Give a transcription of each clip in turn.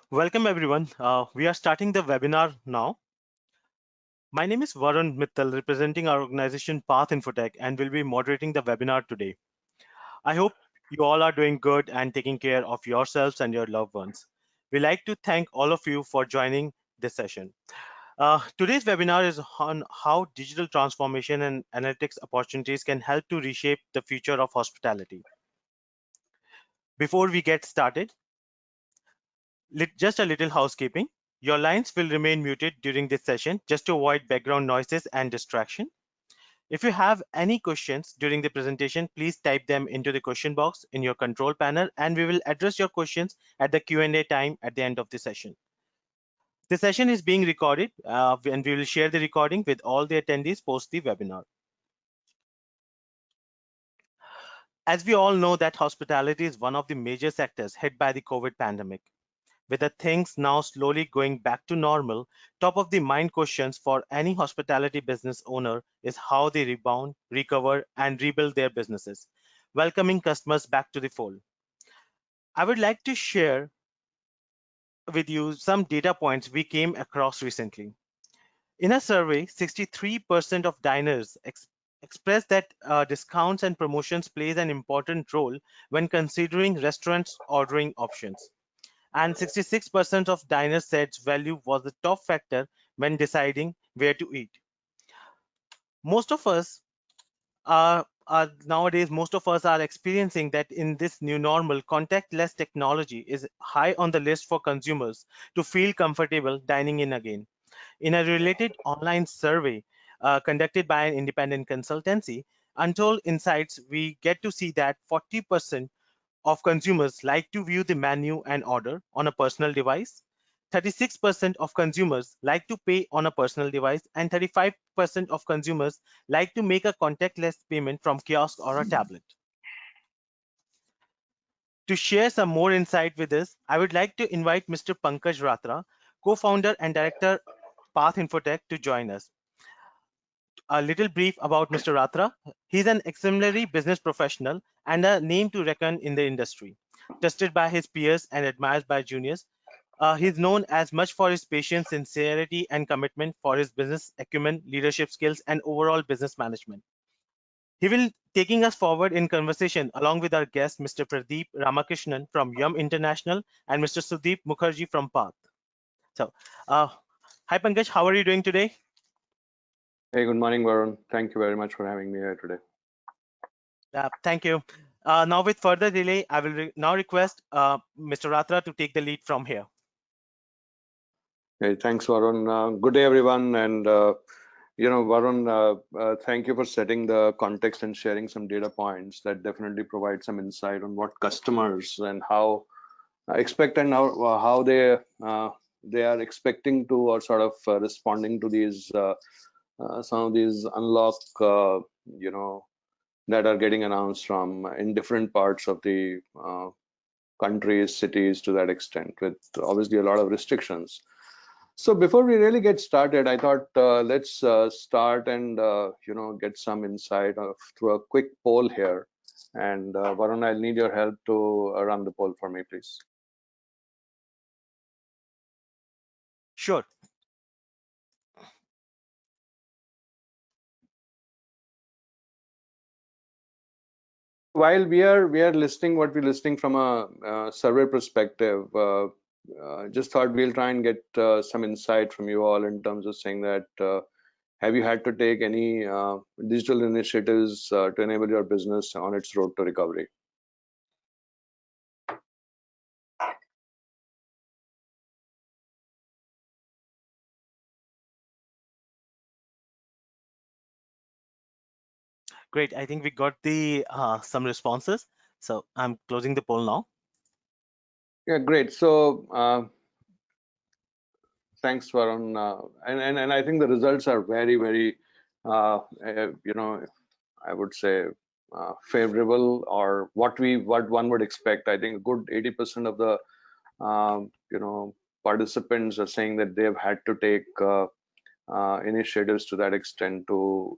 Welcome everyone. We are starting the webinar now. My name is Varun Mittal, representing our organization Path Infotech, and will be moderating the webinar today. I hope you all are doing good and taking care of yourselves and your loved ones. We like to thank all of you for joining this session. Today's webinar is on how digital transformation and analytics opportunities can help to reshape the future of hospitality. Before we get started, just a little housekeeping. Your lines will remain muted during this session just to avoid background noises and distraction. If you have any questions during the presentation, please type them into the question box in your control panel and we will address your questions at the Q&A time at the end of the session. The session is being recorded and we will share the recording with all the attendees post the webinar. As we all know that hospitality is one of the major sectors hit by the COVID pandemic. With the things now slowly going back to normal, top of the mind questions for any hospitality business owner is how they rebound, recover, and rebuild their businesses, welcoming customers back to the fold. I would like to share with you some data points we came across recently. In a survey, 63% of diners expressed that discounts and promotions plays an important role when considering restaurants' ordering options. And 66% of diners said value was the top factor when deciding where to eat. Most of us are nowadays, most of us are experiencing that in this new normal, contactless technology is high on the list for consumers to feel comfortable dining in again. In a related online survey conducted by an independent consultancy, Untold Insights, we get to see that 40% of consumers like to view the menu and order on a personal device. 36% of consumers like to pay on a personal device, and 35% of consumers like to make a contactless payment from kiosk or a tablet. To share some more insight with this, I would like to invite Mr. Pankaj Ratra, co-founder and director Path Infotech, to join us. A little brief about Mr. Ratra. He's an exemplary business professional and a name to reckon in the industry. Trusted by his peers and admired by juniors, he's known as much for his patience, sincerity, and commitment for his business acumen, leadership skills, and overall business management. He will taking us forward in conversation along with our guest, Mr. Pradeep Ramakrishnan from Yum International and Mr. Sudip Mukherjee from Path. So, uh, hi Pankaj, how are you doing today? Hey, good morning, Varun. Thank you very much for having me here today. Thank you. Now, with further delay, I will now request Mr. Ratra to take the lead from here. Hey, thanks, Varun. Good day, everyone. And, Varun, thank you for setting the context and sharing some data points that definitely provide some insight on what customers and how expect and how they are expecting to or sort of responding to these some of these unlock, that are getting announced from in different parts of the countries, cities to that extent, with obviously a lot of restrictions. So before we really get started, I thought let's start and get some insight through a quick poll here. And Varun, I'll need your help to run the poll for me, please. Sure. While we are listing what we're listing from a survey perspective, just thought we'll try and get some insight from you all in terms of saying that have you had to take any digital initiatives to enable your business on its road to recovery? Great. I think we got the some responses. So I'm closing the poll now. Yeah, great. So thanks, Varun. And I think the results are very, very, I would say favorable, or what one would expect. I think a good 80% of the participants are saying that they've had to take initiatives to that extent to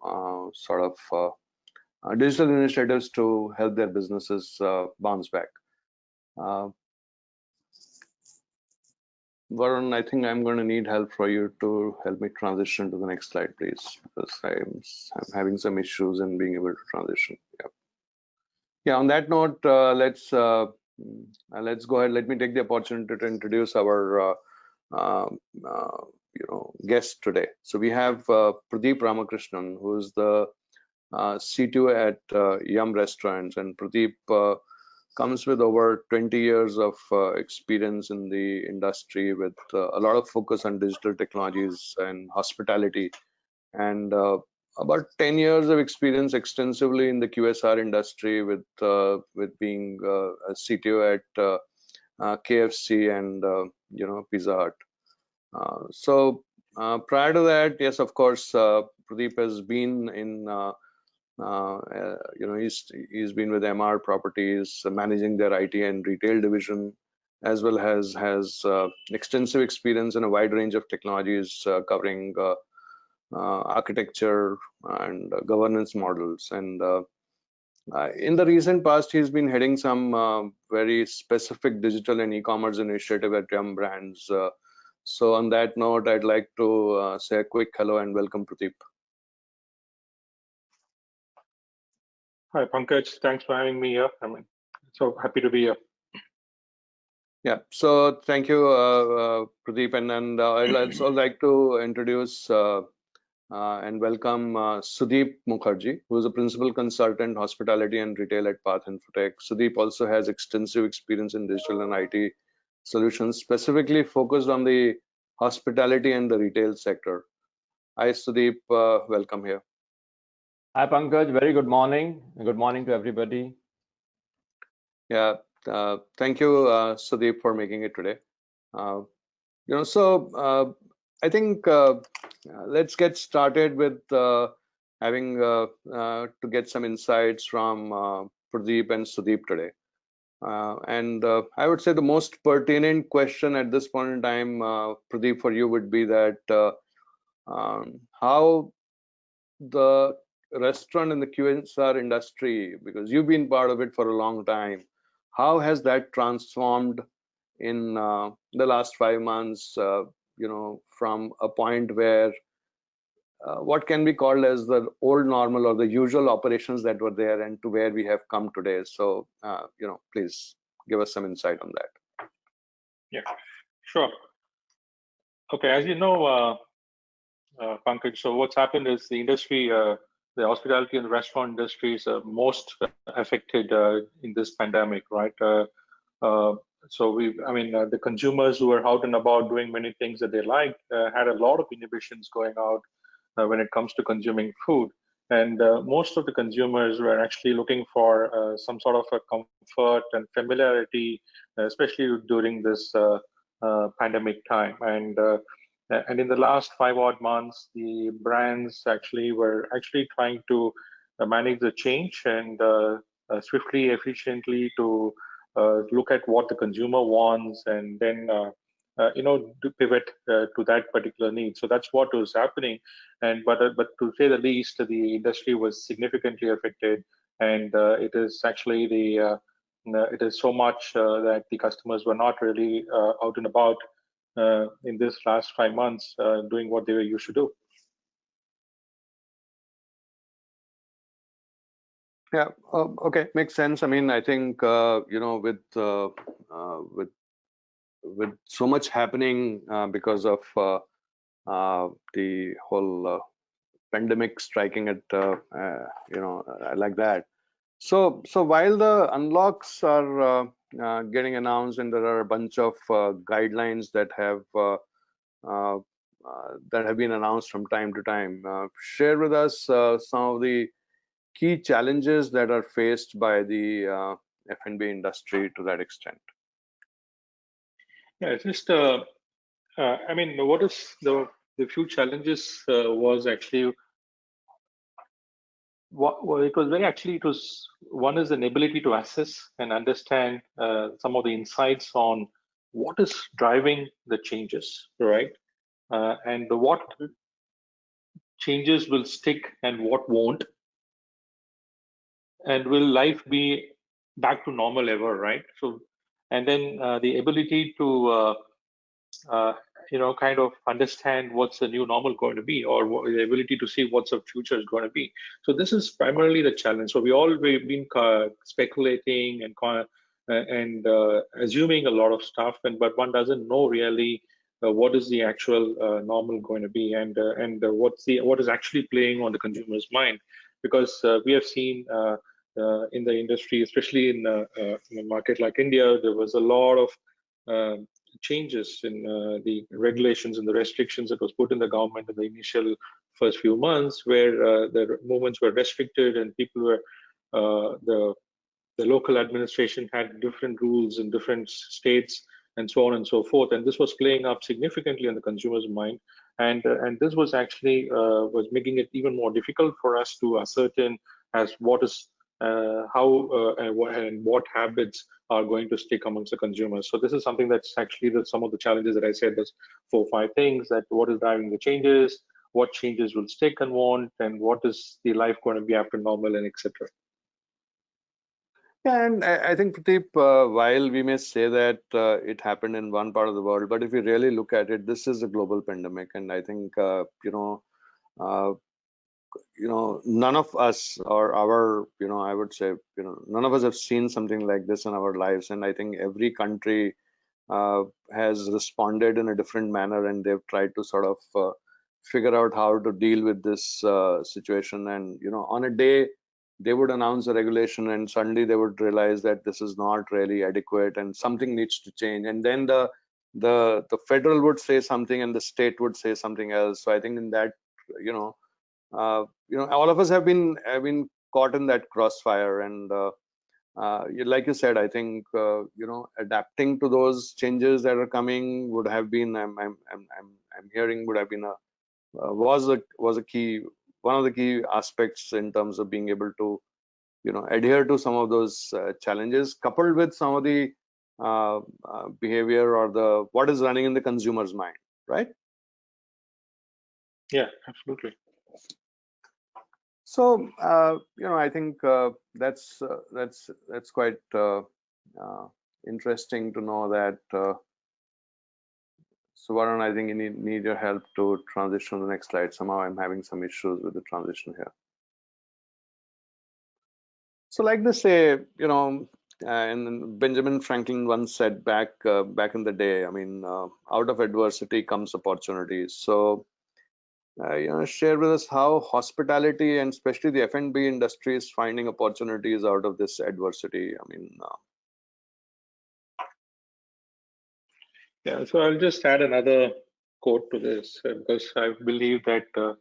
digital initiatives to help their businesses bounce back. Uh, Varun, I think I'm going to need help for you to help me transition to the next slide, please, because I'm having some issues in being able to transition. Yeah. Yeah. On that note, let's go ahead. Let me take the opportunity to introduce our uh, uh, guest today. So we have Pradeep Ramakrishnan, who is the CTO at Yum Restaurants, and Pradeep comes with over 20 years of experience in the industry with a lot of focus on digital technologies and hospitality, and about 10 years of experience extensively in the QSR industry with being a CTO at KFC and Pizza Hut. Prior to that, yes, of course, Pradeep has been in he's been with MR Properties, managing their IT and retail division, as well as has extensive experience in a wide range of technologies covering architecture and governance models. And in the recent past, he's been heading some very specific digital and e-commerce initiative at Yum Brands. So on that note, I'd like to say a quick hello and welcome, Pradeep. Hi, Pankaj. Thanks for having me here. So happy to be here. Yeah, so thank you, Pradeep, and I'd also like to introduce and welcome Sudip Mukherjee, who is a principal consultant, hospitality and retail at Path Infotech. Sudip also has extensive experience in digital and IT solutions, specifically focused on the hospitality and the retail sector. Hi, Sudip, welcome here. Hi, Pankaj. Very good morning. Good morning to everybody. Yeah, thank you, Sudip, for making it today. I think let's get started with having to get some insights from Pradeep and Sudip today. I would say the most pertinent question at this point in time, Pradeep, for you would be that how the restaurant and the QSR industry, because you've been part of it for a long time, how has that transformed in the last 5 months, from a point where what can be called as the old normal or the usual operations that were there and to where we have come today. So, please give us some insight on that. Yeah, sure. Okay, as you know, Pankaj, so what's happened is the industry, the hospitality and the restaurant industry is most affected in this pandemic, right? The consumers who were out and about doing many things that they liked had a lot of inhibitions going out when it comes to consuming food. And most of the consumers were actually looking for some sort of a comfort and familiarity, especially during this pandemic time. And in the last 5 odd months, the brands actually were trying to manage the change and swiftly, efficiently to look at what the consumer wants and then to pivot to that particular need. So that's what was happening. And but to say the least, the industry was significantly affected, and it is actually it is so much that the customers were not really out and about in this last 5 months doing what they were used to do. Yeah, okay, makes sense. I mean, I think with so much happening because of the whole pandemic striking at like that. So while the unlocks are getting announced and there are a bunch of guidelines that have been announced from time to time, share with us some of the key challenges that are faced by the F&B industry to that extent. Yeah, it's just what is the few challenges was actually well, it was very actually it was one is an ability to assess and understand some of the insights on what is driving the changes, right? And what changes will stick and what won't, and will life be back to normal ever, right? So, and then the ability to uh, kind of understand what's the new normal going to be, or the ability to see what's the future is going to be. So this is primarily the challenge. So we've been speculating and assuming a lot of stuff, but one doesn't know really what is the actual normal going to be, and what is actually playing on the consumer's mind, because we have seen. In the industry, especially in a market like India, there was a lot of changes in the regulations and the restrictions that was put in the government in the initial first few months, where the movements were restricted and people were the local administration had different rules in different states and so on and so forth, and this was playing up significantly on the consumer's mind, and this was actually was making it even more difficult for us to ascertain as what is how and what habits are going to stick amongst the consumers. So this is something that's actually some of the challenges that I said. There's 4 or 5 things: that what is driving the changes, what changes will stick and won't, and what is the life going to be after normal, and etc. Yeah, and I think, Pradeep, while we may say that it happened in one part of the world, but if you really look at it, this is a global pandemic, and I think uh, none of us, or our, I would say, none of us have seen something like this in our lives, and I think every country uh, has responded in a different manner, and they've tried to sort of figure out how to deal with this situation. And on a day they would announce a regulation, and suddenly they would realize that this is not really adequate, and something needs to change. And then the federal would say something, and the state would say something else. So I think in that, you know, all of us have been caught in that crossfire, and like you said, I think adapting to those changes that are coming would have been, I'm hearing, would have been was a key, one of the key aspects in terms of being able to adhere to some of those challenges, coupled with some of the behavior, or the what is running in the consumer's mind, right? Yeah, absolutely. So I think that's quite interesting to know that. So Varun, I think you need your help to transition to the next slide. Somehow I'm having some issues with the transition here. So like they say, and Benjamin Franklin once said back in the day, I mean, out of adversity comes opportunities. So share with us how hospitality, and especially the F&B industry, is finding opportunities out of this adversity. I mean, Yeah, so I'll just add another quote to this because I believe that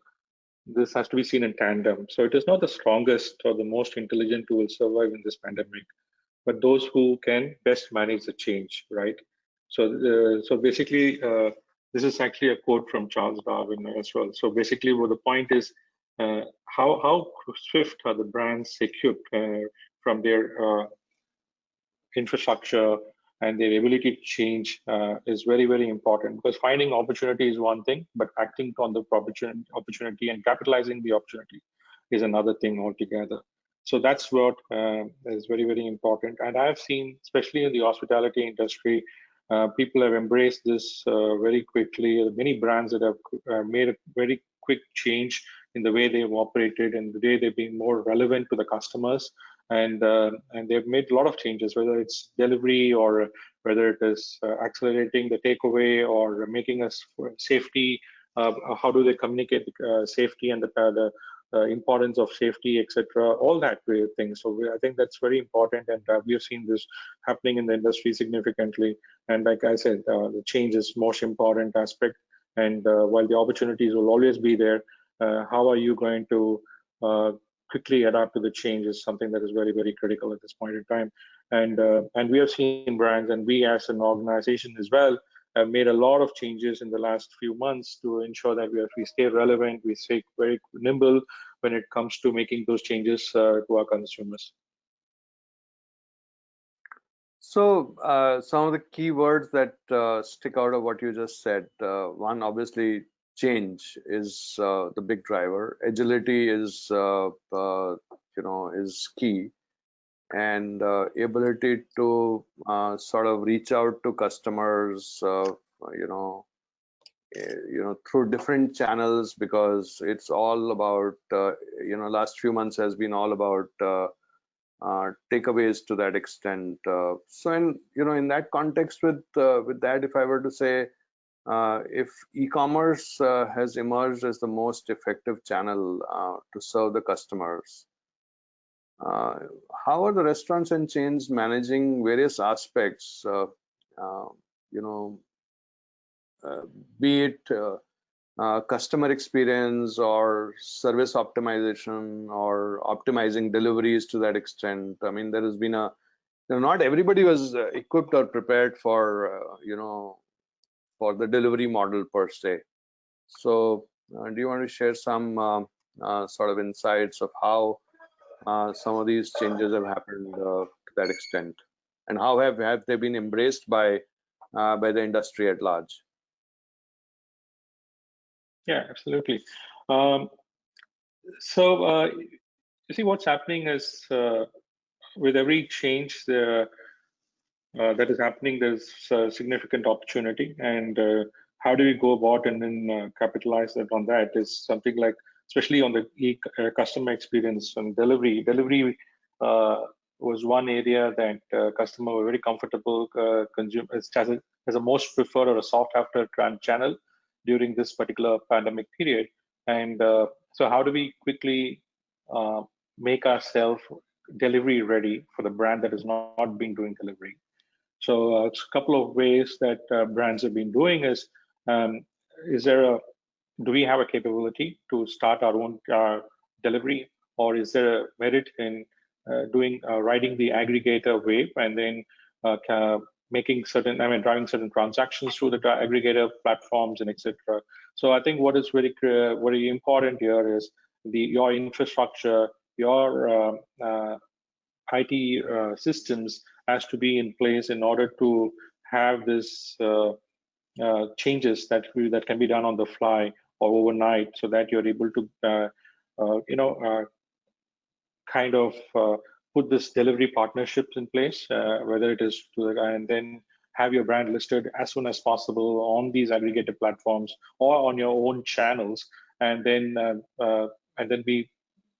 this has to be seen in tandem. So it is not the strongest or the most intelligent who will survive in this pandemic, but those who can best manage the change, right? So basically, this is actually a quote from Charles Darwin as well. So basically, what the point is, how swift are the brands equipped from their infrastructure and their ability to change is very, very important, because finding opportunity is one thing, but acting on the opportunity and capitalizing the opportunity is another thing altogether. So that's what is very, very important. And I've seen, especially in the hospitality industry, people have embraced this very quickly. Many brands that have made a very quick change in the way they've operated and the way they've been more relevant to the customers, and they've made a lot of changes, whether it's delivery or whether it is accelerating the takeaway or making us safety. How do they communicate safety and the importance of safety, etc. All that way of things. So I think that's very important, and we have seen this happening in the industry significantly. And like I said, the change is most important aspect. And while the opportunities will always be there, how are you going to uh, quickly adapt to the change is something that is very, very critical at this point in time. And we have seen brands, and we as an organization as well have made a lot of changes in the last few months to ensure that we stay relevant, we stay very nimble when it comes to making those changes to our consumers. so some of the key words that stick out of what you just said. One, obviously, change is the big driver. Agility is key, and ability to sort of reach out to customers through different channels, because it's all about last few months has been all about takeaways to that extent. So in that context, with that, if I were to say, if e-commerce has emerged as the most effective channel to serve the customers, uh, how are the restaurants and chains managing various aspects, uh, you know, uh, be it customer experience or service optimization or optimizing deliveries to that extent? I mean, there has been not everybody was equipped or prepared for the delivery model per se. So, do you want to share some sort of insights of how some of these changes have happened to that extent, and how have they been embraced by the industry at large? Yeah, absolutely. Um, so you see, what's happening is with every change that is happening, there's significant opportunity, and how do we go about and then capitalize that on that is something like, especially on the customer experience and delivery. Delivery was one area that customer were very comfortable consume as a most preferred or a sought after channel during this particular pandemic period. And so, how do we quickly uh, make ourselves delivery ready for the brand that is not been doing delivery? So it's a couple of ways that brands have been doing um, is there a, do we have a capability to start our own delivery, or is there a merit in riding the aggregator wave and then making certain, I mean, driving certain transactions through the aggregator platforms and etc. So I think what is very important here is your infrastructure, your IT systems has to be in place in order to have this changes that can be done on the fly or overnight, so that you're able to kind of put this delivery partnerships in place, whether it is to the guy, and then have your brand listed as soon as possible on these aggregated platforms or on your own channels, and then we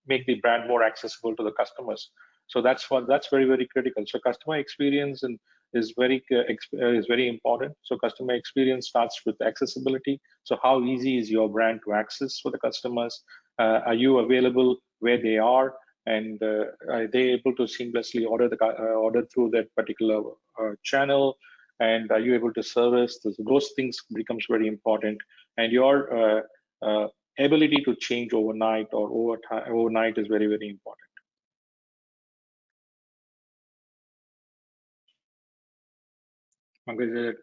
make the brand more accessible to the customers. So that's very, very critical. So customer experience and is very important. So customer experience starts with accessibility. So how easy is your brand to access for the customers? Are you available where they are? And are they able to seamlessly order through that particular channel? And are you able to service? Those things becomes very important. And your ability to change overnight or overnight is very, very important. Pankaj,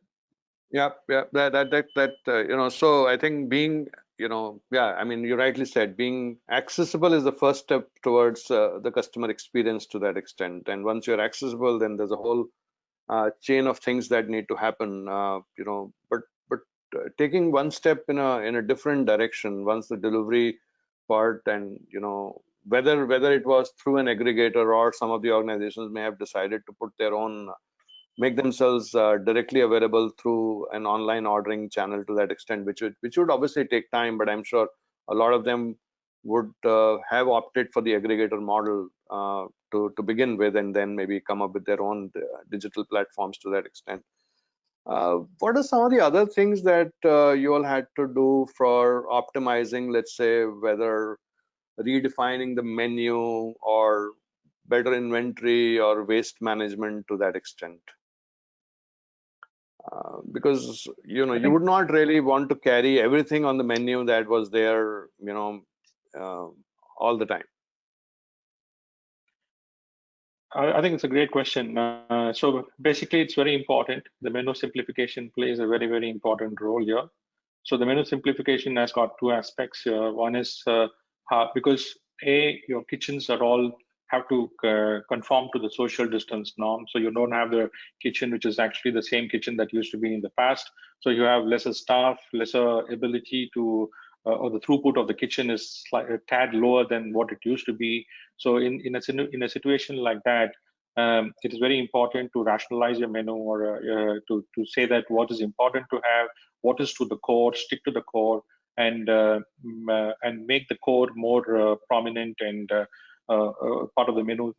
Yeah, yeah, so I think being, yeah, I mean, you rightly said, being accessible is the first step towards the customer experience to that extent. And once you're accessible, then there's a whole chain of things that need to happen, but taking one step in a different direction, once the delivery part, and whether it was through an aggregator, or some of the organizations may have decided to put their own, make themselves directly available through an online ordering channel to that extent, which would obviously take time, but I'm sure a lot of them would have opted for the aggregator model to begin with, and then maybe come up with their own digital platforms to that extent. What are some of the other things that you all had to do for optimizing, let's say, whether redefining the menu or better inventory or waste management to that extent? Because I you think would not really want to carry everything on the menu that was there uh, all the time. I think it's a great question. So basically, it's very important. The menu simplification plays a very, very important role here. So the menu simplification has got two aspects here. One is because your kitchens are all have to conform to the social distance norm. So you don't have the kitchen which is actually the same kitchen that used to be in the past. So you have lesser staff, lesser ability to, or the throughput of the kitchen is a tad lower than what it used to be. So in a situation like that, it is very important to rationalize your menu, or to say that what is important to have, what is to the core, stick to the core, and make the core more prominent and part of the menu,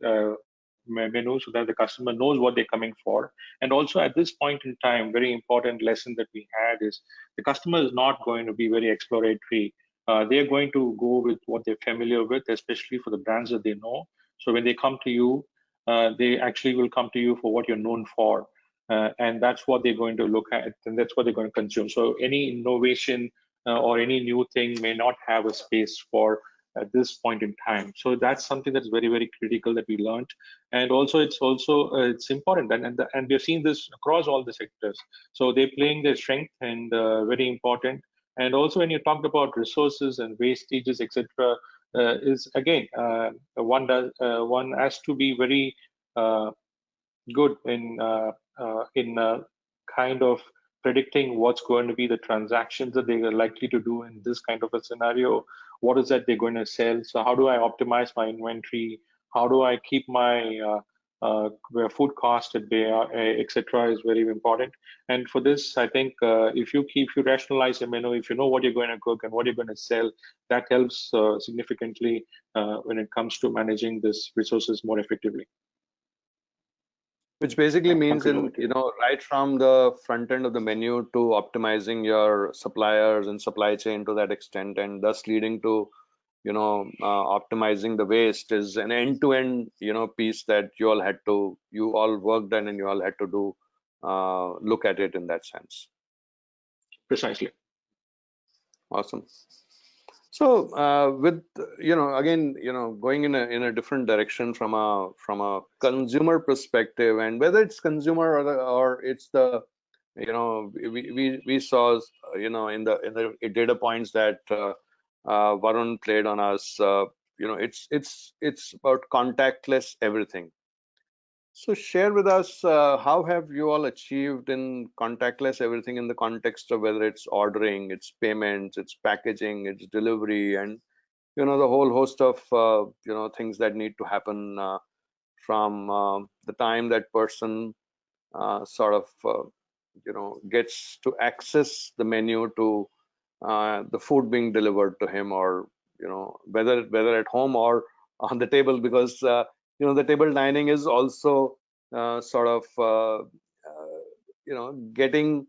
so that the customer knows what they're coming for. And also at this point in time, very important lesson that we had is the customer is not going to be very exploratory. They're going to go with what they're familiar with, especially for the brands that they know. So when they come to you, they actually will come to you for what you're known for. And that's what they're going to look at, and that's what they're going to consume. So any innovation or any new thing may not have a space for at this point in time. So that's something that's very, very critical that we learned. And also it's important, and we've seen this across all the sectors. So they're playing their strength, and very important. And also when you talked about resources and wastages, etc., is again, one has to be very good in kind of predicting what's going to be the transactions that they are likely to do in this kind of a scenario. What is that they're going to sell? So how do I optimize my inventory? How do I keep my food cost at bay, etc., is very important. And for this, I think if you rationalize your menu, if you know what you're going to cook and what you're going to sell, that helps significantly when it comes to managing this resources more effectively. Which basically means Pankaj, over in, to you. right from the front end of the menu to optimizing your suppliers and supply chain to that extent, and thus leading to, optimizing the waste is an end-to-end, piece that you all worked on and you all had to do, look at it in that sense. Precisely. Awesome. So with again going in a different direction from a consumer perspective, and whether it's consumer or it's the we saw in the data points that Varun played on us, it's about contactless everything. So share with us, how have you all achieved in contactless everything in the context of whether it's ordering, it's payments, it's packaging, it's delivery, and the whole host of things that need to happen from the time that person sort of gets to access the menu to the food being delivered to him, or whether at home or on the table, because the table dining is also sort of getting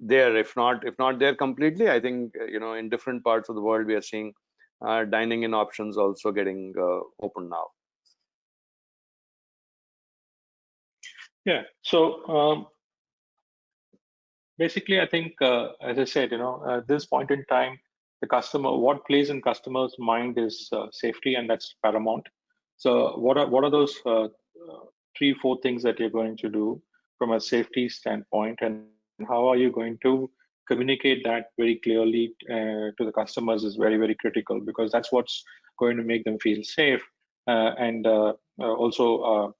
there, if not there completely. I think in different parts of the world we are seeing dining in options also getting open now. Yeah. So basically, I think, as I said, at this point in time, what plays in customers' mind is safety, and that's paramount. So what are those three, four things that you're going to do from a safety standpoint, and how are you going to communicate that very clearly to the customers is very, very critical, because that's what's going to make them feel safe, and also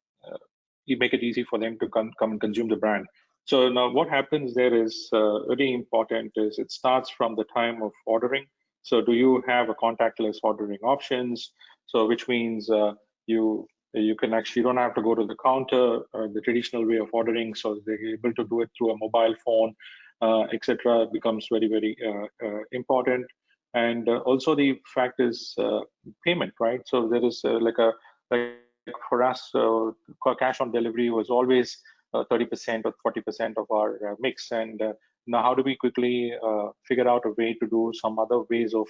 you make it easy for them to come and consume the brand. So now what happens there is very important is it starts from the time of ordering. So do you have a contactless ordering options? So which means you can actually, you don't have to go to the counter, the traditional way of ordering. So they're able to do it through a mobile phone, etc. becomes very, very important. And also the fact is payment, right? So there is like for us, cash on delivery was always 30% or 40% of our mix. And now how do we quickly figure out a way to do some other ways of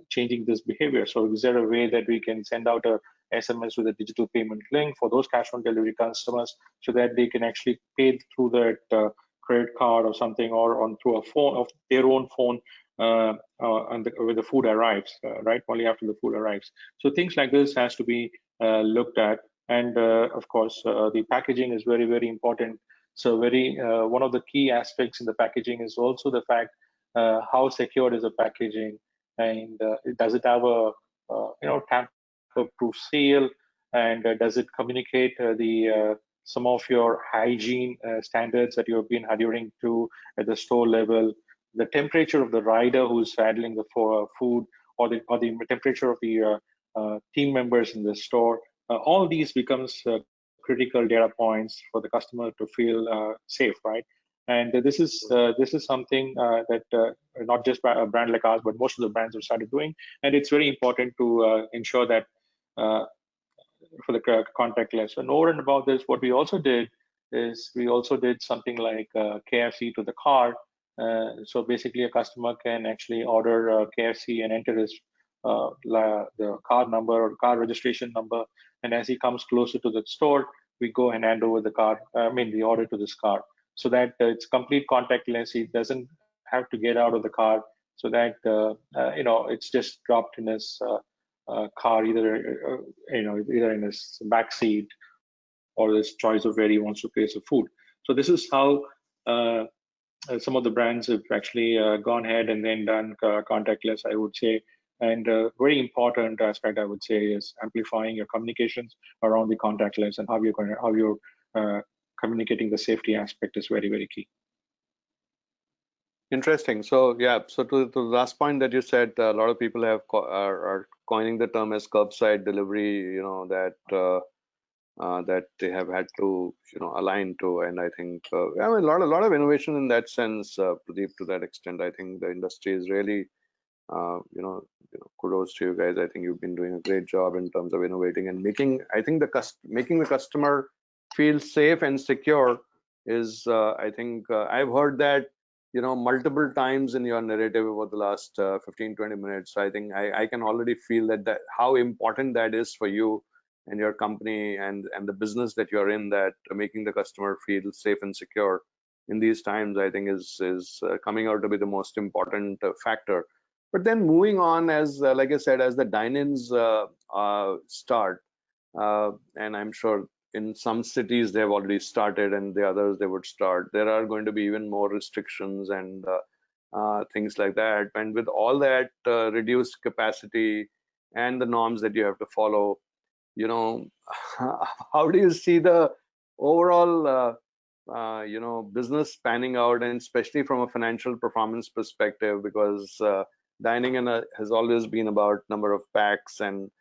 changing this behavior? So is there a way that we can send out a SMS with a digital payment link for those cash on delivery customers, so that they can actually pay through that credit card or something, or on through a phone of their own phone, when the food arrives, right? Only after the food arrives. So things like this has to be looked at. And of course, the packaging is very, very important. So one of the key aspects in the packaging is also the fact how secured is the packaging, and does it have a tamper-proof seal, and does it communicate some of your hygiene standards that you have been adhering to at the store level, the temperature of the rider who's handling the food, or the temperature of the team members in the store. all these becomes critical data points for the customer to feel safe, right? And this is something that not just a brand like ours, but most of the brands have started doing, and it's very important to ensure that uh, for the contactless. And over and above this, what we also did is we also did something like KFC to the car. So basically, a customer can actually order KFC and enter his the car number or car registration number, and as he comes closer to the store, we go and hand over the car. I mean, the order to this car, so that it's complete contactless. He doesn't have to get out of the car, so that it's just dropped in his car, either in his back seat or his choice of where he wants to place the food. So this is how some of the brands have actually gone ahead and then done contactless, I would say. And very important aspect, I would say, is amplifying your communications around the contactless, and how you're communicating the safety aspect is very, very key. Interesting. So yeah, so to the last point that you said, a lot of people are coining the term as curbside delivery, that they have had to align to. And I think I mean, a lot of innovation in that sense, Pradeep. To that extent, I think the industry is really kudos to you guys. I think you've been doing a great job in terms of innovating and making, I think, making the customer feel safe and secure is, I think, I've heard that multiple times in your narrative over the last 15-20 minutes. I think I can already feel that how important that is for you and your company and the business that you're in, that making the customer feel safe and secure in these times, I think is coming out to be the most important factor. But then moving on, as like I said, as the dine-ins start, and I'm sure in some cities they've already started, and the others they would start, there are going to be even more restrictions and things like that. And with all that reduced capacity and the norms that you have to follow, how do you see the overall business panning out, and especially from a financial performance perspective? Because dining in has always been about number of packs and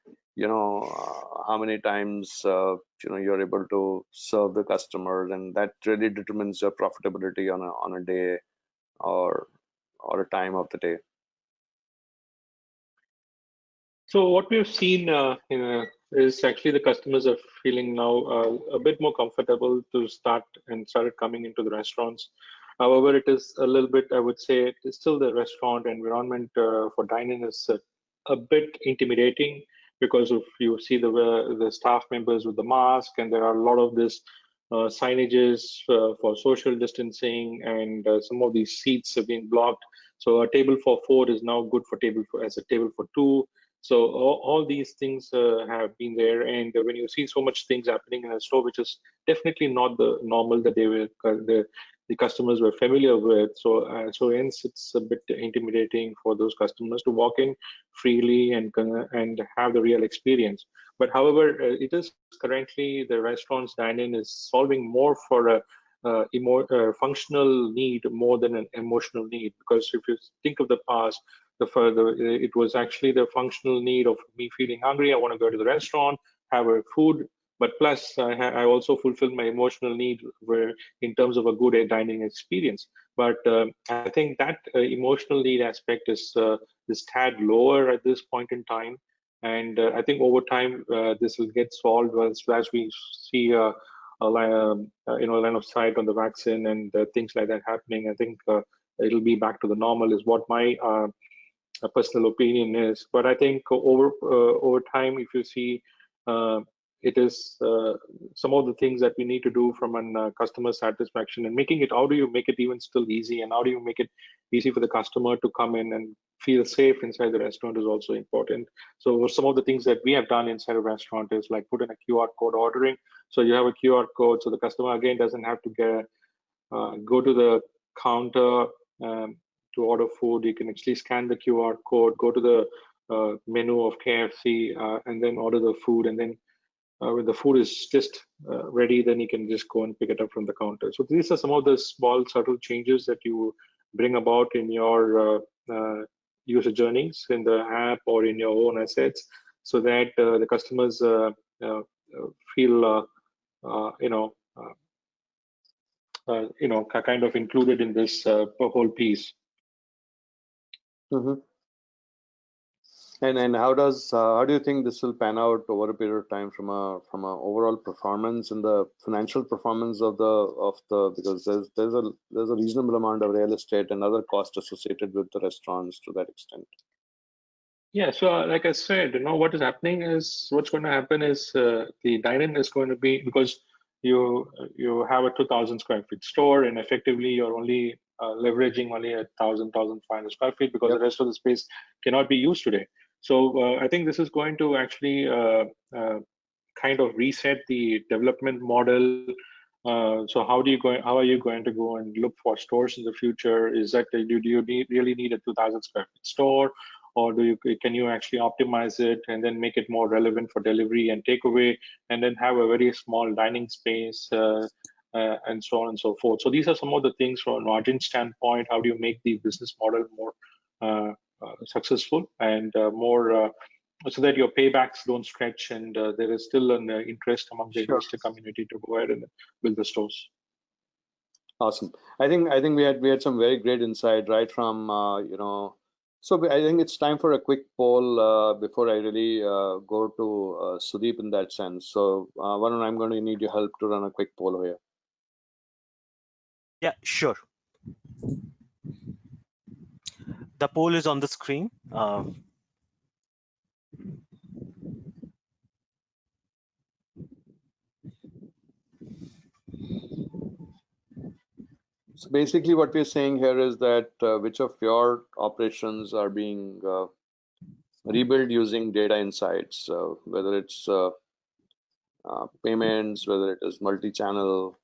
how many times you're able to serve the customers, and that really determines your profitability on a day or a time of the day. So what we've seen is actually the customers are feeling now a bit more comfortable to started coming into the restaurants. However, it is a little bit, I would say, it's still the restaurant environment for dining is a bit intimidating, because of you see the staff members with the mask, and there are a lot of this signages for social distancing, and some of these seats have been blocked. So a table for 4 is now good for as a table for 2. So all these things have been there, and when you see so much things happening in a store, which is definitely not the normal that the customers were familiar with, so hence it's a bit intimidating for those customers to walk in freely and have the real experience. But however, it is currently the restaurants dining is solving more for a functional need more than an emotional need, because if you think of the past, it was actually the functional need of me feeling hungry. I want to go to the restaurant, have a food, but plus I also fulfill my emotional need where in terms of a good dining experience. But I think that emotional need aspect is tad lower at this point in time, and I think over time this will get solved as we see a line of sight on the vaccine and things like that happening. I think it'll be back to the normal is what my personal opinion is. But I think over time, if you see, it is some of the things that we need to do from a customer satisfaction and making it. How do you make it even still easy, and how do you make it easy for the customer to come in and feel safe inside the restaurant is also important. So some of the things that we have done inside a restaurant is like put in a QR code ordering. So you have a QR code, so the customer again doesn't have to go to the counter to order food. You can actually scan the QR code, go to the menu of KFC, and then order the food. And then when the food is just ready, then you can just go and pick it up from the counter. So these are some of the small, subtle changes that you bring about in your user journeys in the app or in your own assets, so that the customers feel kind of included in this whole piece. Mm-hmm. And how do you think this will pan out over a period of time from a overall performance and the financial performance of the because there's a reasonable amount of real estate and other costs associated with the restaurants to that extent. Yeah, so like I said, what is happening is what's going to happen is the dine-in is going to be, because you have a 2,000 square feet store, and effectively you're only leveraging only 1,500 square feet because Yep. the rest of the space cannot be used today. So I think this is going to actually kind of reset the development model. So how are you going to go and look for stores in the future? Is that do you really need a 2,000 square feet store, or can you actually optimize it and then make it more relevant for delivery and takeaway, and then have a very small dining space and so on and so forth? So these are some of the things from a margin standpoint. How do you make the business model more successful and more so that your paybacks don't stretch, and there is still an interest among the Sure. investor community to go ahead and build the stores. Awesome. I think we had some very great insight right from So I think it's time for a quick poll before I really go to Sudip in that sense. So Varun, I'm going to need your help to run a quick poll here. Yeah, sure. The poll is on the screen. So basically what we're saying here is that which of your operations are being rebuilt using data insights, whether it's payments, whether it is multi-channel.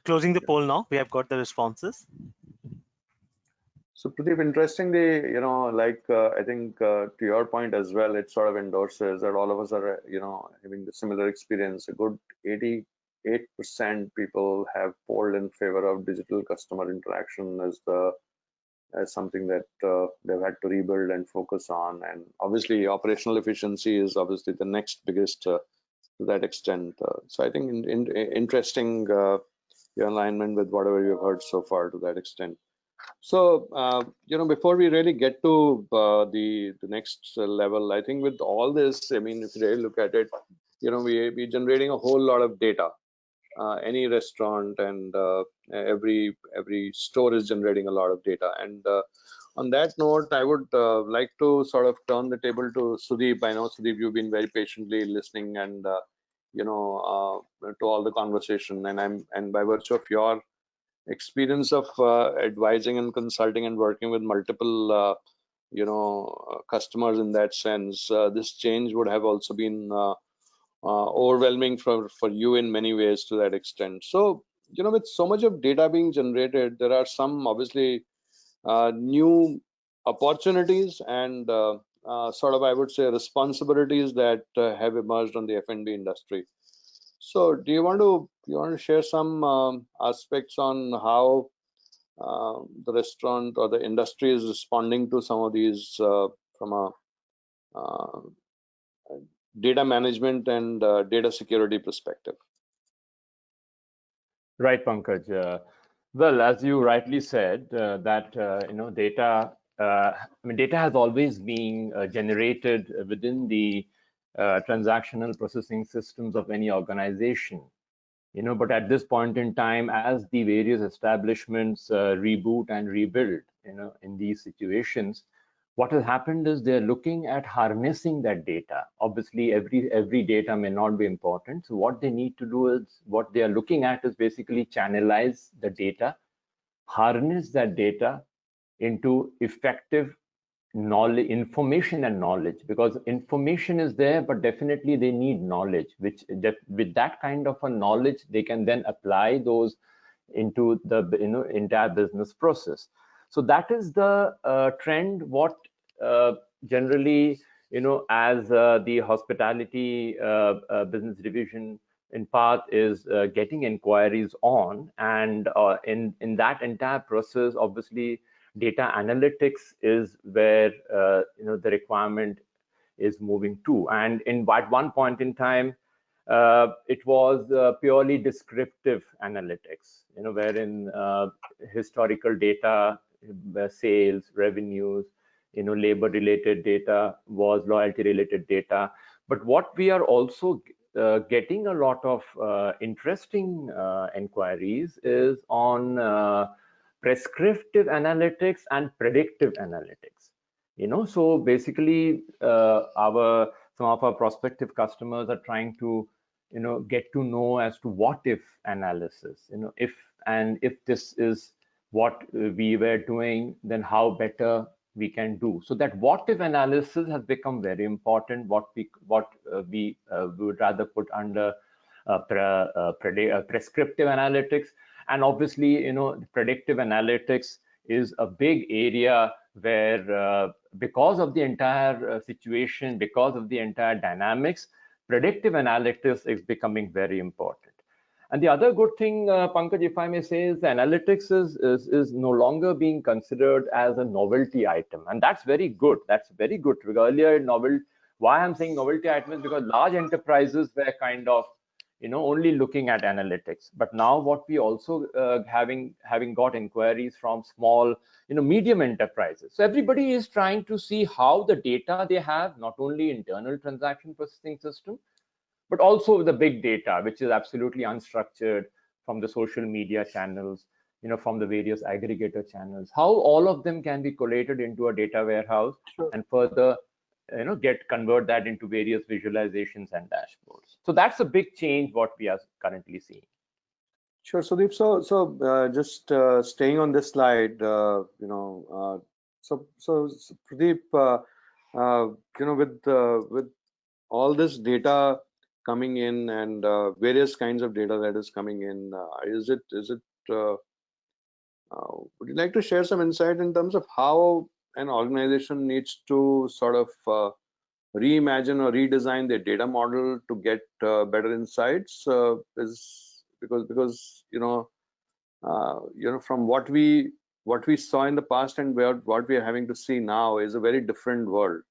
Closing the poll now. We have got the responses. So Pradeep, interestingly, I think to your point as well, it sort of endorses that all of us are, having the similar experience. A good 88% people have polled in favor of digital customer interaction as something that they've had to rebuild and focus on. And obviously, operational efficiency is obviously the next biggest to that extent. So I think interesting your alignment with whatever you've heard so far to that extent. So, before we really get to the next level, I think with all this, I mean, if you really look at it, we're generating a whole lot of data. Any restaurant and every store is generating a lot of data. And on that note, I would like to sort of turn the table to Sudip. I know, Sudip, you've been very patiently listening and to all the conversation, and by virtue of your experience of advising and consulting and working with multiple customers in that sense, this change would have also been overwhelming for you in many ways to that extent. So with so much of data being generated, there are some obviously new opportunities and sort of, I would say, responsibilities that have emerged on the F&B industry. So do you want to share some aspects on how the restaurant or the industry is responding to some of these from a data management and data security perspective? Right, Pankaj. Well, as you rightly said, that data. Data has always been generated within the transactional processing systems of any organization. But at this point in time, as the various establishments reboot and rebuild, in these situations, what has happened is they're looking at harnessing that data. Obviously, every data may not be important. So what they need to do is, what they are looking at is basically channelize the data, harness that data into effective knowledge, information and knowledge, because information is there, but definitely they need knowledge, with that kind of a knowledge, they can then apply those into the entire business process. So that is the trend. What generally, as the hospitality business division in Path is getting inquiries on, and in that entire process, obviously, data analytics is where the requirement is moving to. And at one point in time, it was purely descriptive analytics, wherein historical data, sales, revenues, labor-related data was loyalty-related data. But what we are also getting a lot of interesting inquiries is on prescriptive analytics and predictive analytics. So basically, some of our prospective customers are trying to get to know as to what if analysis, if this is what we were doing, then how better we can do. So that what if analysis has become very important. What we would rather put under prescriptive analytics. And obviously, predictive analytics is a big area where because of the entire situation, because of the entire dynamics, predictive analytics is becoming very important. And the other good thing, Pankaj, if I may say, is the analytics is no longer being considered as a novelty item. And that's very good. That's very good. Because earlier, why I'm saying novelty item is because large enterprises were kind of only looking at analytics. But now what we also having got inquiries from small, medium enterprises. So everybody is trying to see how the data they have, not only internal transaction processing system, but also the big data, which is absolutely unstructured from the social media channels, from the various aggregator channels, how all of them can be collated into a data warehouse. Sure. And further convert that into various visualizations and dashboards. So that's a big change what we are currently seeing. Sure, Sudip. So just staying on this slide, so Pradeep, with all this data coming in and various kinds of data that is coming in, would you like to share some insight in terms of how an organization needs to sort of reimagine or redesign their data model to get better insights? Because from what we saw in the past and what we are having to see now is a very different world.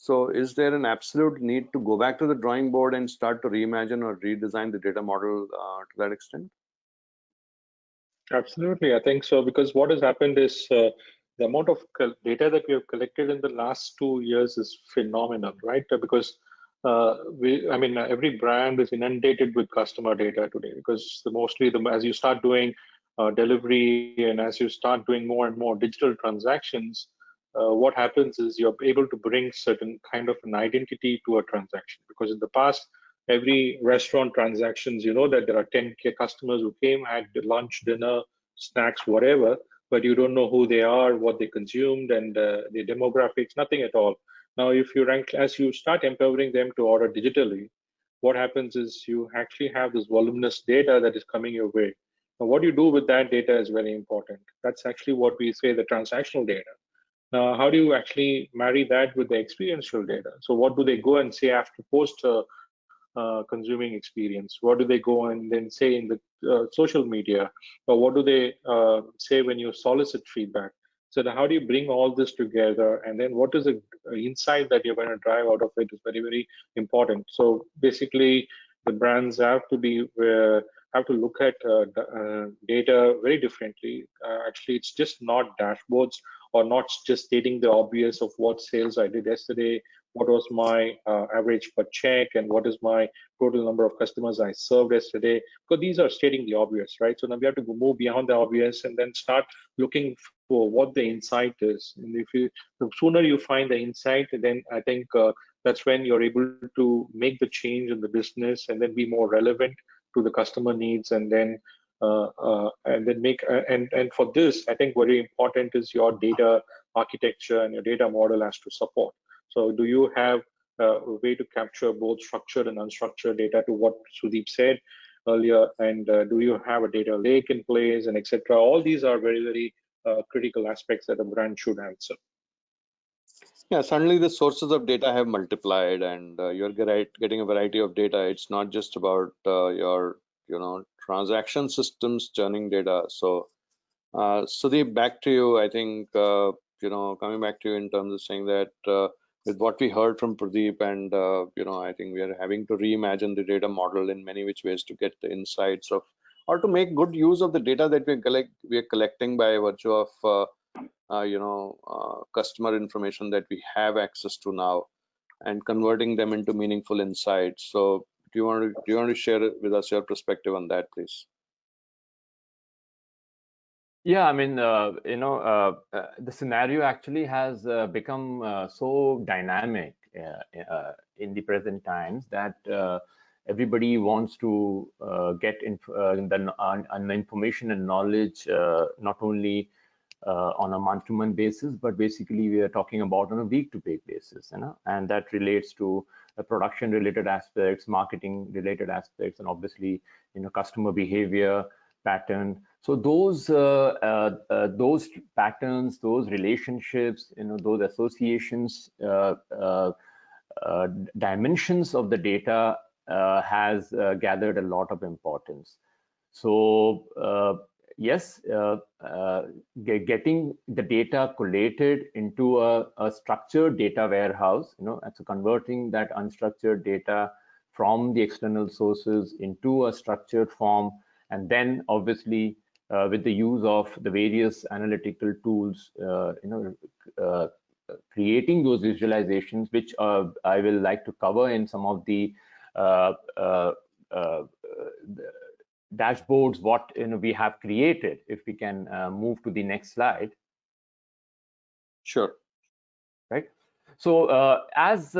So is there an absolute need to go back to the drawing board and start to reimagine or redesign the data model to that extent? Absolutely, I think so, because what has happened is the amount of data that we have collected in the last 2 years is phenomenal, right? Because every brand is inundated with customer data today, because as you start doing delivery and as you start doing more and more digital transactions, what happens is you're able to bring certain kind of an identity to a transaction. Because in the past, every restaurant transactions, that there are 10 customers who came, had lunch, dinner, snacks, whatever, but you don't know who they are, what they consumed, and the demographics, nothing at all. Now, as you start empowering them to order digitally, what happens is you actually have this voluminous data that is coming your way. Now, what you do with that data is very important. That's actually what we say the transactional data. Now, how do you actually marry that with the experiential data? So what do they go and say after post consuming experience? What do they go and then say in the social media? Or what do they say when you solicit feedback? So how do you bring all this together? And then what is the insight that you're going to drive out of it is very, very important. So basically, the brands have to look at data very differently. Actually, it's just not dashboards or not just stating the obvious of what sales I did yesterday, what was my average per check, and what is my total number of customers I served yesterday, because these are stating the obvious, right? So now we have to move beyond the obvious and then start looking for what the insight is. And the sooner you find the insight, then I think that's when you're able to make the change in the business and then be more relevant to the customer needs, and then make and for this, I think very important is your data architecture and your data model has to support. So do you have a way to capture both structured and unstructured data, to what Sudip said earlier, and do you have a data lake in place, and etc. All these are very, very critical aspects that a brand should answer. Yeah, suddenly the sources of data have multiplied, and you're getting a variety of data. It's not just about your, transaction systems churning data. So, Sudip, back to you. I think, coming back to you in terms of saying that with what we heard from Pradeep, and I think we are having to reimagine the data model in many which ways to get the insights of, or to make good use of the data that we are collecting by virtue of customer information that we have access to now, and converting them into meaningful insights. So do you want to share with us your perspective on that, please? Yeah, I mean, the scenario actually has become so dynamic in the present times that everybody wants to get the information and knowledge not only on a month-to-month basis, but basically we are talking about on a week-to-week basis, and that relates to production-related aspects, marketing-related aspects, and obviously, customer behavior pattern. So those patterns, those relationships, those associations, dimensions of the data has gathered a lot of importance. So yes, getting the data collated into a structured data warehouse, so converting that unstructured data from the external sources into a structured form, and then obviously with the use of the various analytical tools, creating those visualizations, which I will like to cover in some of the dashboards what we have created. If we can move to the next slide. Sure. Right. So as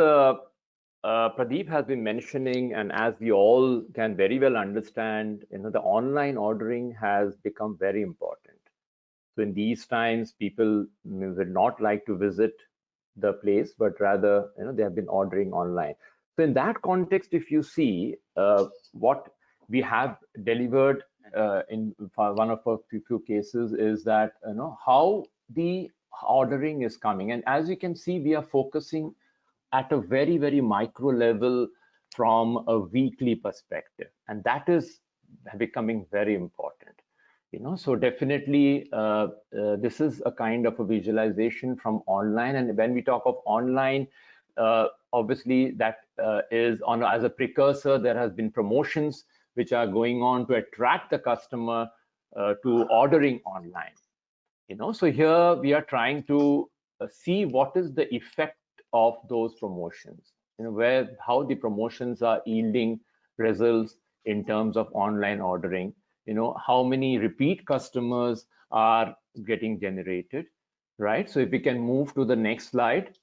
Pradeep has been mentioning, and as we all can very well understand, the online ordering has become very important. So in these times, people will not like to visit the place, but rather, they have been ordering online. So in that context, if you see what we have delivered in one of a few cases is that, how the ordering is coming. And as you can see, we are focusing at a very, very micro level from a weekly perspective. And that is becoming very important. So definitely this is a kind of a visualization from online. And when we talk of online, obviously that is on as a precursor, there has been promotions which are going on to attract the customer to ordering online. So here we are trying to see what is the effect of those promotions, how the promotions are yielding results in terms of online ordering, how many repeat customers are getting generated, right? So if we can move to the next slide.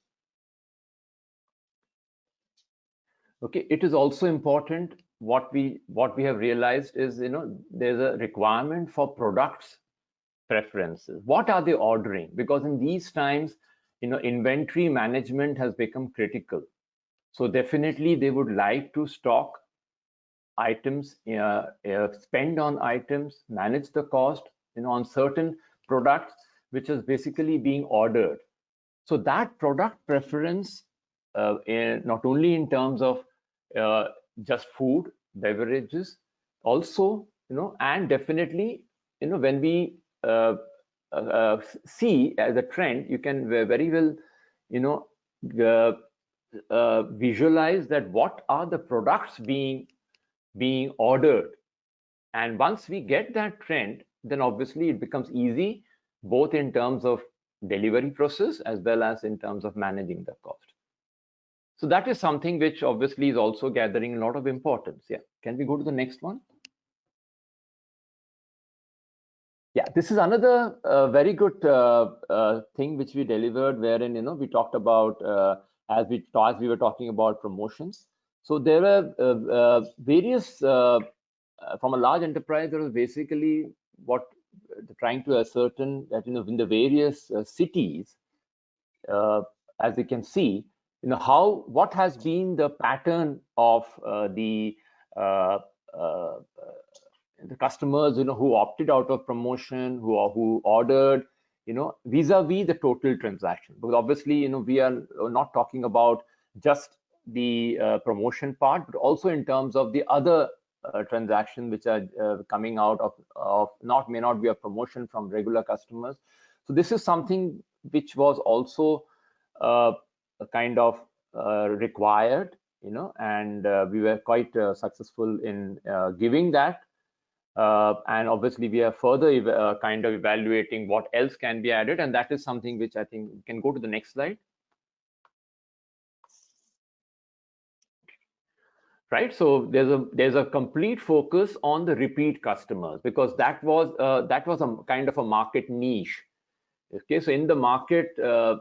Okay, it is also important what we have realized is, there's a requirement for products preferences. What are they ordering? Because in these times, inventory management has become critical. So definitely they would like to stock items, spend on items, manage the cost, on certain products, which is basically being ordered. So that product preference, not only in terms of just food, beverages, also, and definitely, when we see as a trend, you can very well, visualize that what are the products being ordered. And once we get that trend, then obviously it becomes easy, both in terms of delivery process as well as in terms of managing the cost. So that is something which obviously is also gathering a lot of importance. Yeah, can we go to the next one? Yeah, this is another very good thing which we delivered, wherein we talked about as we were talking about promotions. So there are various from a large enterprise. There was basically what trying to ascertain that in the various cities, as you can see, what has been the pattern of the customers, who opted out of promotion, who ordered, vis-a-vis the total transaction. Because obviously, we are not talking about just the promotion part, but also in terms of the other transactions which are coming out of may not be a promotion from regular customers. So this is something which was also kind of required, and we were quite successful in giving that. And obviously, we are further kind of evaluating what else can be added, and that is something which I think can go to the next slide. Right, so there's a complete focus on the repeat customers, because that was a kind of a market niche. Okay, so in the market, to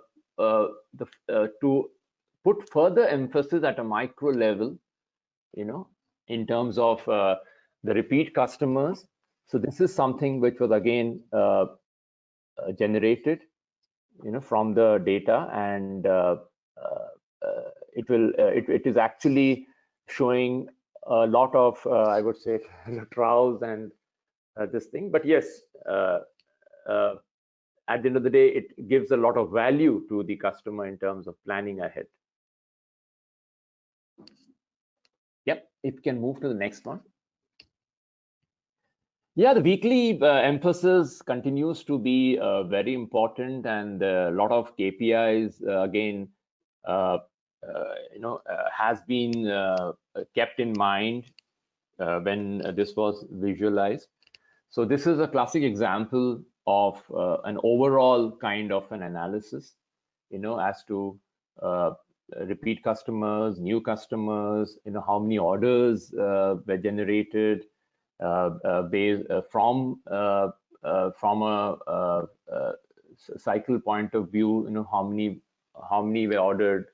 put further emphasis at a micro level, in terms of the repeat customers. So this is something which was again generated, from the data, and it is actually showing a lot of, I would say, trials and this thing. But yes, at the end of the day, it gives a lot of value to the customer in terms of planning ahead. Yep, if you can move to the next one. Yeah, the weekly emphasis continues to be very important, and a lot of KPIs again, has been kept in mind when this was visualized. So this is a classic example of an overall kind of an analysis, as to repeat customers, new customers, how many orders were generated from a cycle point of view, how many were ordered.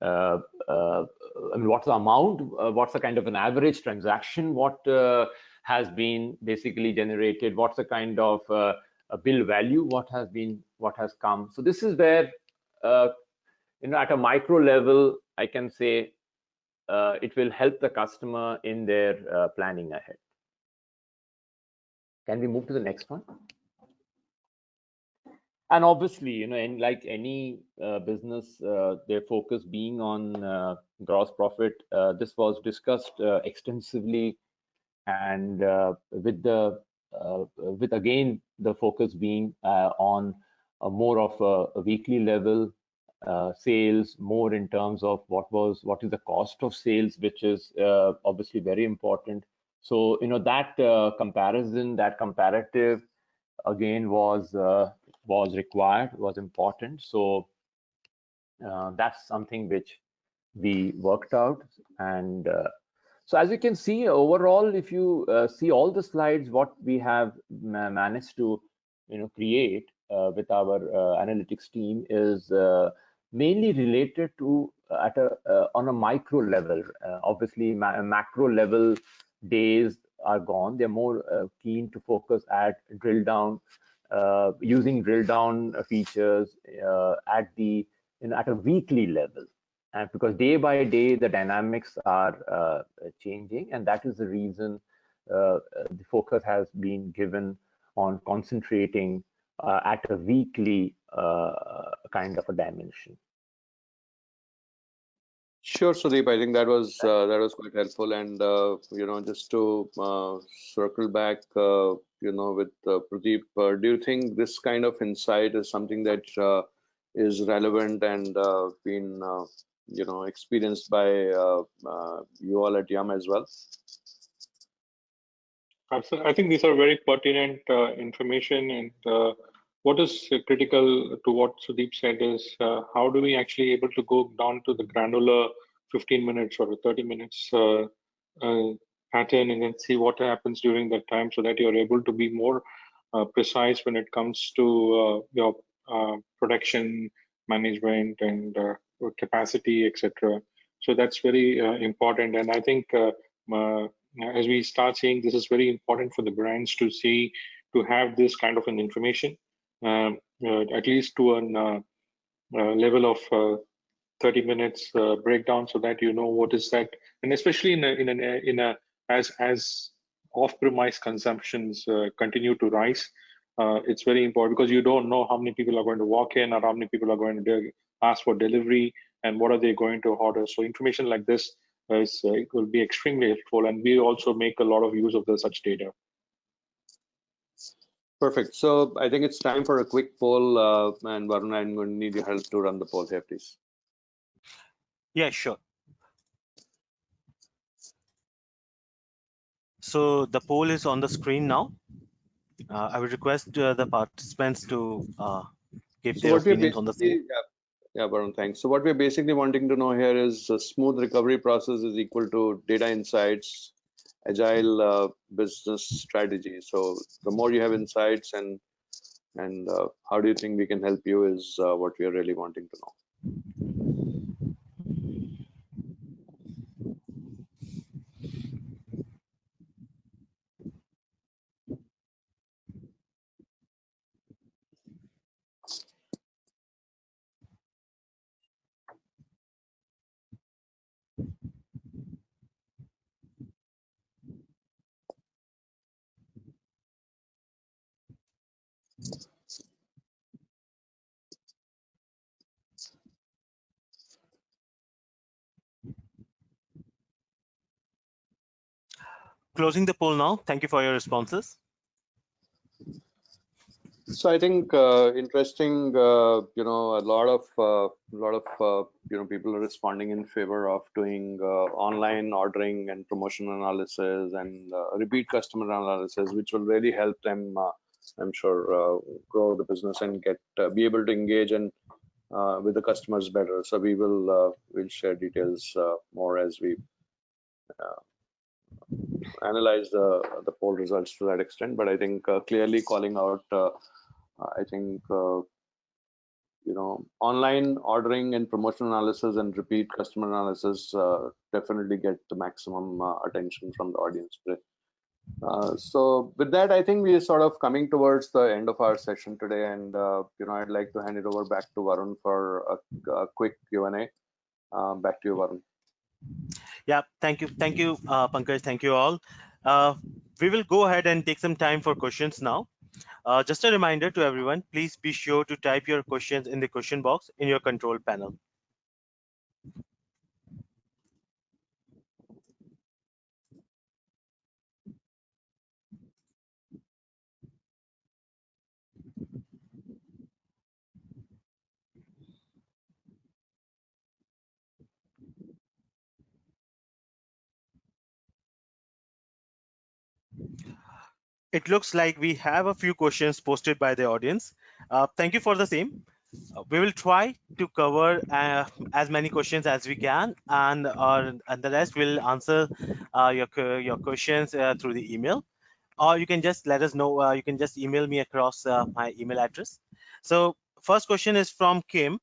I mean, what's the amount? What's the kind of an average transaction? What has been basically generated? What's the kind of a bill value? What has come? So this is where, at a micro level, I can say it will help the customer in their planning ahead. Can we move to the next one? And obviously, like any business, their focus being on gross profit. This was discussed extensively, and with again the focus being on more of a weekly level sales, more in terms of what is the cost of sales, which is obviously very important. So that comparison, that comparative again was required, was important. So that's something which we worked out. And so as you can see, overall, if you see all the slides, what we have managed to create with our analytics team is mainly related to on a micro level. Obviously, macro level days are gone. They're more keen to focus at drill down, using drill down features at a weekly level. And because day by day the dynamics are changing, and that is the reason the focus has been given on concentrating at a weekly kind of a dimension. Sure, Sudip. I think that was quite helpful. And just to circle back, with Pradeep, do you think this kind of insight is something that is relevant and been experienced by you all at Yum as well? I think these are very pertinent information, and what is critical to what Sudip said is how do we actually able to go down to the granular 15 minutes or 30 minutes pattern, and then see what happens during that time, so that you're able to be more precise when it comes to your production management and capacity, etc. So that's very important, and I think as we start seeing, this is very important for the brands to have this kind of an information, at least to a level of 30 minutes breakdown, so that what is that, and especially in a as off-premise consumptions continue to rise, it's very important because you don't know how many people are going to walk in or how many people are going to ask for delivery and what are they going to order. So information like this it will be extremely helpful, and we also make a lot of use of such data. Perfect. So I think it's time for a quick poll, and Varun, I'm going to need your help to run the poll here, please. Yeah, sure. So the poll is on the screen now. I would request the participants to give So their what we're opinions on the same. basically, yeah, Varun, thanks. So what we're basically wanting to know here is a smooth recovery process is equal to data insights, agile business strategy. So the more you have insights and how do you think we can help you is what we are really wanting to know. Closing the poll now. Thank you for your responses. So I think interesting. A lot of people are responding in favor of doing online ordering and promotion analysis and repeat customer analysis, which will really help them. I'm sure grow the business and get be able to engage and with the customers better. So we'll share details more as we analyze the poll results to that extent. But I think clearly calling out. I think online ordering and promotion analysis and repeat customer analysis definitely get the maximum attention from the audience today. So with that, I think we are sort of coming towards the end of our session today, and I'd like to hand it over back to Varun for a quick Q&A. Back to you, Varun. Yeah, thank you, Pankaj. Thank you all. We will go ahead and take some time for questions now. Just a reminder to everyone, please be sure to type your questions in the question box in your control panel. It looks like we have a few questions posted by the audience. Thank you for the same. We will try to cover as many questions as we can, and the rest will answer your questions through the email, or you can just let us know. You can just email me across my email address. So first question is from Kim.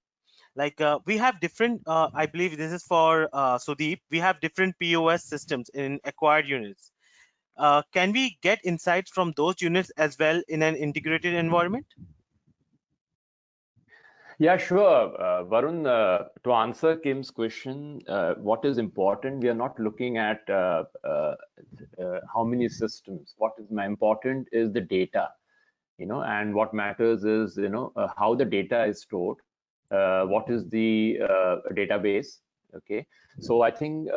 Like we have different, I believe this is for Sudip. We have different POS systems in acquired units. Can we get insights from those units as well in an integrated environment? Yeah, sure. Varun, to answer Kim's question, what is important, we are not looking at how many systems. What is important is the data, and what matters is, how the data is stored, what is the database, okay? So I think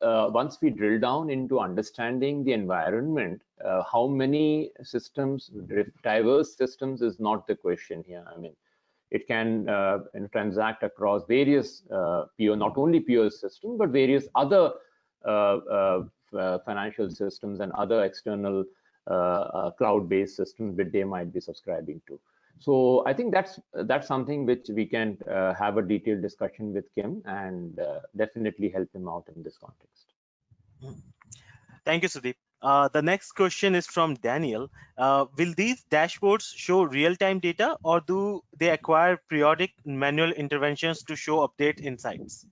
once we drill down into understanding the environment, how many systems, diverse systems is not the question here. I mean, it can transact across various not only POS system, but various other financial systems and other external cloud-based systems that they might be subscribing to. So I think that's something which we can have a detailed discussion with Kim and definitely help him out in this context. Thank you, Sudip. The next question is from Daniel. Will these dashboards show real-time data, or do they acquire periodic manual interventions to show update insights?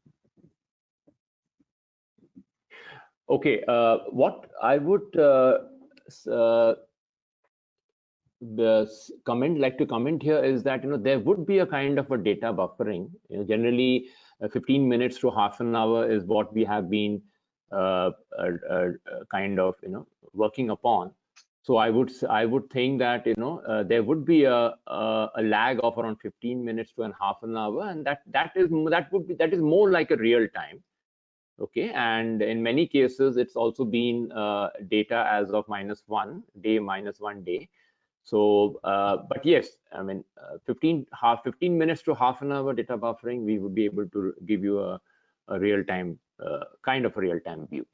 Okay, what I would like to comment here is that there would be a kind of a data buffering. Generally, 15 minutes to half an hour is what we have been kind of working upon. So I would think that there would be a lag of around 15 minutes to half an hour, and that is more like a real time. Okay, and in many cases it's also been data as of -1 day. So but yes, I mean 15 minutes to half an hour data buffering, we would be able to give you a real time kind of a real time view.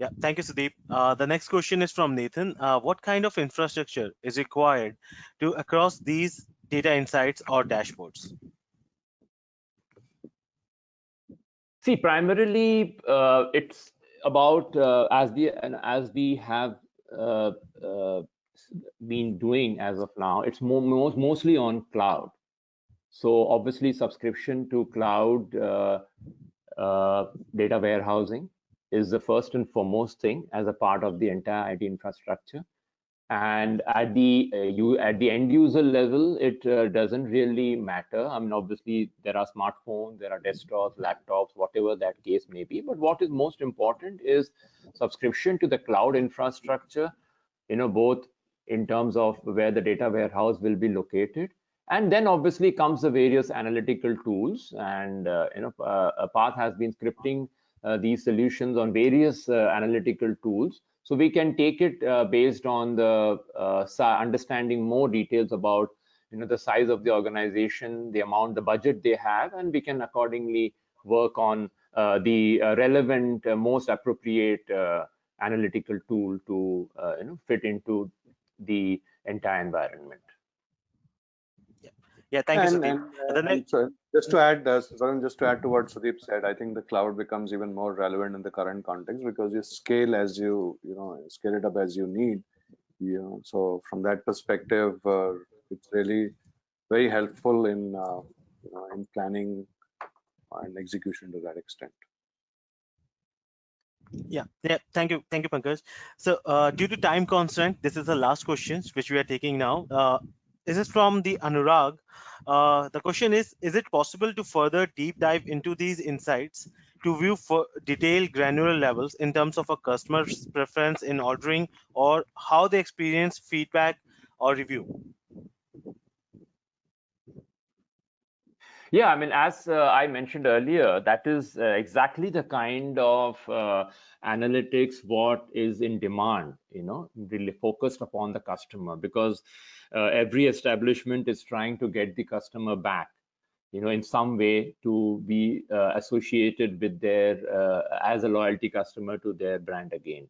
Yeah, thank you, Sudip. The next question is from Nathan. What kind of infrastructure is required to across these data insights or dashboards? See, primarily it's about as we have uh, uh, been doing as of now, it's mostly on cloud. So obviously subscription to cloud data warehousing is the first and foremost thing as a part of the entire IT infrastructure. And at the end user level, it doesn't really matter. I mean, obviously there are smartphones, there are desktops, laptops, whatever that case may be. But what is most important is subscription to the cloud infrastructure, both in terms of where the data warehouse will be located. And then obviously comes the various analytical tools, and Path has been scripting these solutions on various analytical tools. So we can take it based on the understanding more details about the size of the organization, the amount, the budget they have, and we can accordingly work on the relevant, most appropriate analytical tool to fit into the entire environment. Yeah, thank you, Sudip. So just to add, Varun, just to add to what Sudip said, I think the cloud becomes even more relevant in the current context because you scale as scale it up as you need. So from that perspective, it's really very helpful in planning and execution to that extent. Yeah, thank you, Pankaj. So due to time constraint, this is the last questions which we are taking now. This is from the Anurag. The question is it possible to further deep dive into these insights to view for detailed granular levels in terms of a customer's preference in ordering or how they experience feedback or review? Yeah, I mean, as I mentioned earlier, that is exactly the kind of analytics what is in demand, really focused upon the customer, because every establishment is trying to get the customer back, in some way to be associated with their, as a loyalty customer to their brand again.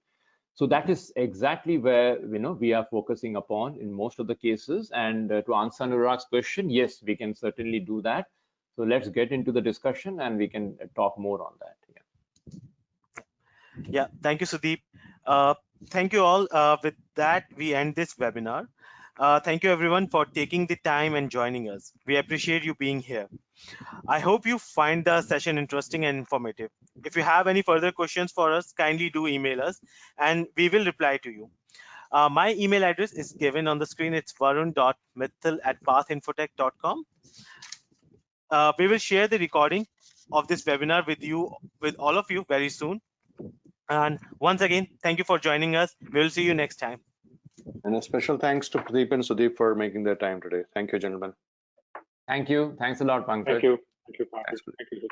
So that is exactly where we are focusing upon in most of the cases. And to answer Anurag's question, yes, we can certainly do that. So let's get into the discussion and we can talk more on that. Yeah, thank you, Sudip. Thank you all. With that, we end this webinar. Thank you everyone for taking the time and joining us. We appreciate you being here. I hope you find the session interesting and informative. If you have any further questions for us, kindly do email us and we will reply to you. My email address is given on the screen. It's varun.mittal@pathinfotech.com. We will share the recording of this webinar with all of you very soon. And once again, thank you for joining us. We will see you next time. And a special thanks to Pradeep and Sudip for making their time today. Thank you, gentlemen. Thank you. Thanks a lot, Pankaj. Thank you. Thank you, Pankaj. Thanks, Thank you.